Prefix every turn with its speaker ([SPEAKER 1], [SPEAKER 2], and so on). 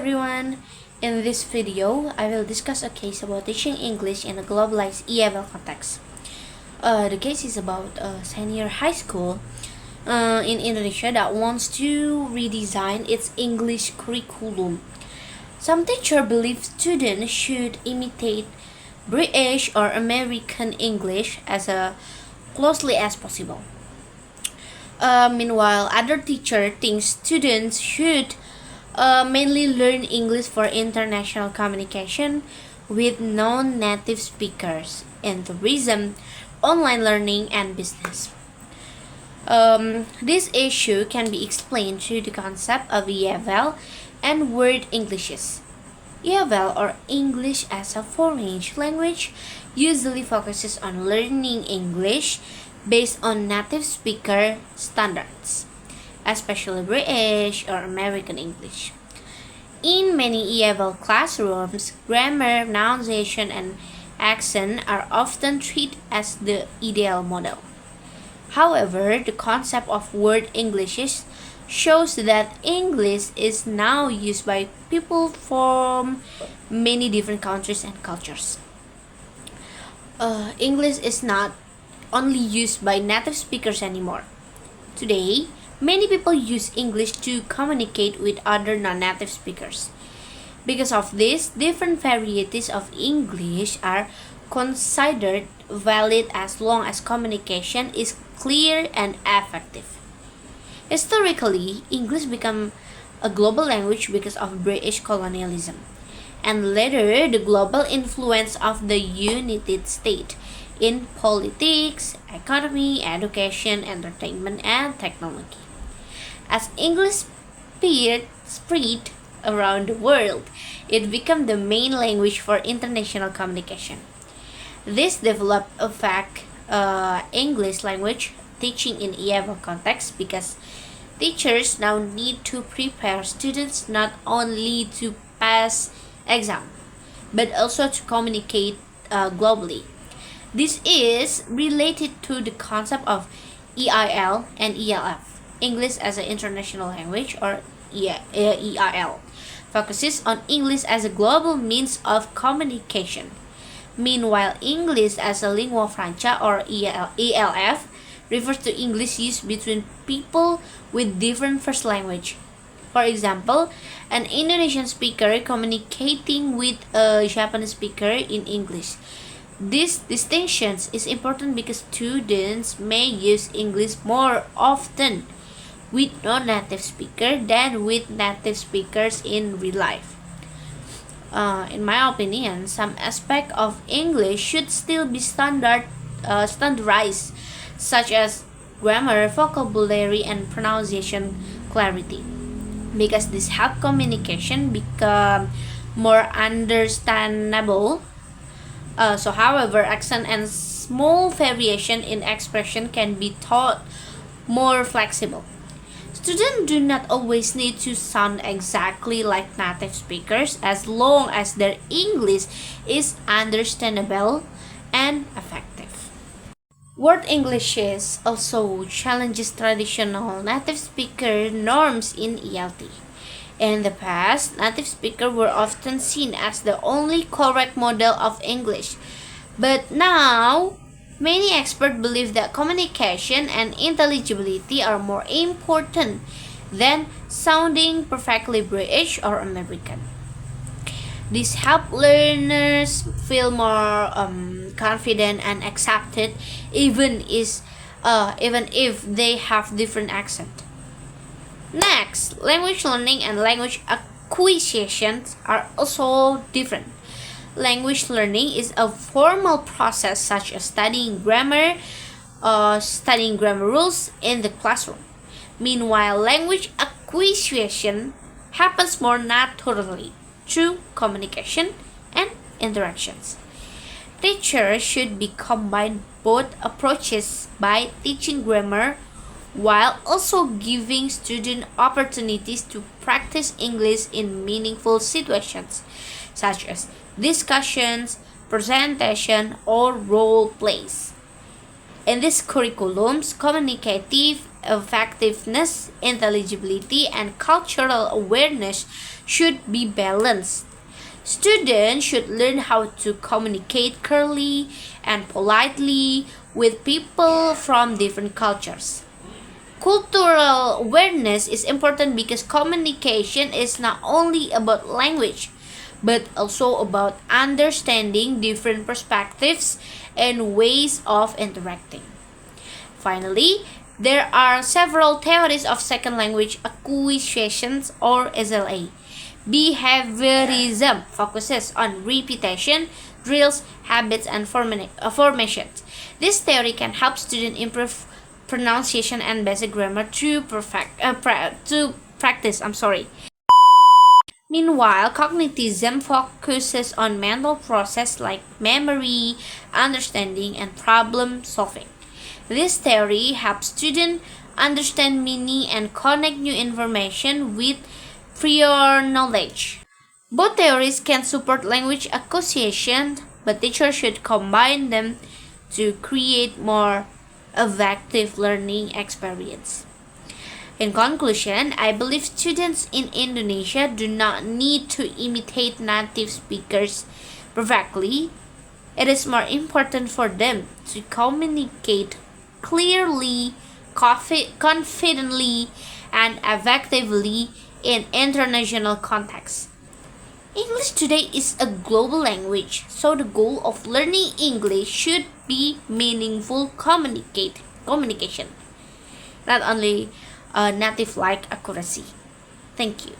[SPEAKER 1] everyone! In this video, I will discuss a case about teaching English in a globalized EFL context. The case is about a senior high school in Indonesia that wants to redesign its English curriculum. Some teachers believe students should imitate British or American English as closely as possible. Meanwhile, other teachers think students should mainly learn English for international communication with non-native speakers and tourism, online learning, and business. This issue can be explained through the concept of EFL and word Englishes. EFL, or English as a Foreign Language, usually focuses on learning English based on native speaker standards, especially British or American English. In many EFL classrooms, grammar, pronunciation, and accent are often treated as the ideal model. However, the concept of word Englishes shows that English is now used by people from many different countries and cultures. English is not only used by native speakers anymore. Today, many people use English to communicate with other non-native speakers. Because of this, different varieties of English are considered valid as long as communication is clear and effective. Historically, English became a global language because of British colonialism, and later the global influence of the United States in politics, economy, education, entertainment, and technology. As English spread around the world, it became the main language for international communication. This developed affect English language teaching in EFL context because teachers now need to prepare students not only to pass exam, but also to communicate globally. This is related to the concept of EIL and ELF, English as an International Language, or EIL, focuses on English as a global means of communication. Meanwhile, English as a lingua franca, or ELF, refers to English used between people with different first language. For example, an Indonesian speaker communicating with a Japanese speaker in English. This distinction is important because students may use English more often with non-native speakers than with native speakers in real life. In my opinion, some aspect of English should still be standardized, such as grammar, vocabulary, and pronunciation clarity, because this help communication become more understandable. However, accent and small variation in expression can be taught more flexible. Students do not always need to sound exactly like native speakers as long as their English is understandable and effective. Word Englishes also challenges traditional native speaker norms in ELT. In the past, native speakers were often seen as the only correct model of English. But now, many experts believe that communication and intelligibility are more important than sounding perfectly British or American. This helps learners feel more confident and accepted, even if they have different accent. Next, language learning and language acquisition are also different. Language learning is a formal process such as studying grammar rules in the classroom. Meanwhile, language acquisition happens more naturally through communication and interactions. Teachers should combine both approaches by teaching grammar while also giving students opportunities to practice English in meaningful situations, such as discussions, presentation, or role plays. In these curriculums, communicative effectiveness, intelligibility, and cultural awareness should be balanced. Students should learn how to communicate clearly and politely with people from different cultures. Cultural awareness is important because communication is not only about language, but also about understanding different perspectives and ways of interacting. Finally, there are several theories of second language acquisitions or SLA. Behaviorism focuses on repetition, drills, habits, and formations. This theory can help students improve pronunciation and basic grammar through practice. Meanwhile, cognitism focuses on mental process like memory, understanding, and problem solving. This theory helps students understand meaning and connect new information with prior knowledge. Both theories can support language acquisition, but teachers should combine them to create more effective learning experience. In conclusion, I believe students in Indonesia do not need to imitate native speakers perfectly. It is more important for them to communicate clearly, confidently, and effectively in international contexts. English today is a global language, so the goal of learning English should be meaningful communication, not only native like accuracy. Thank you.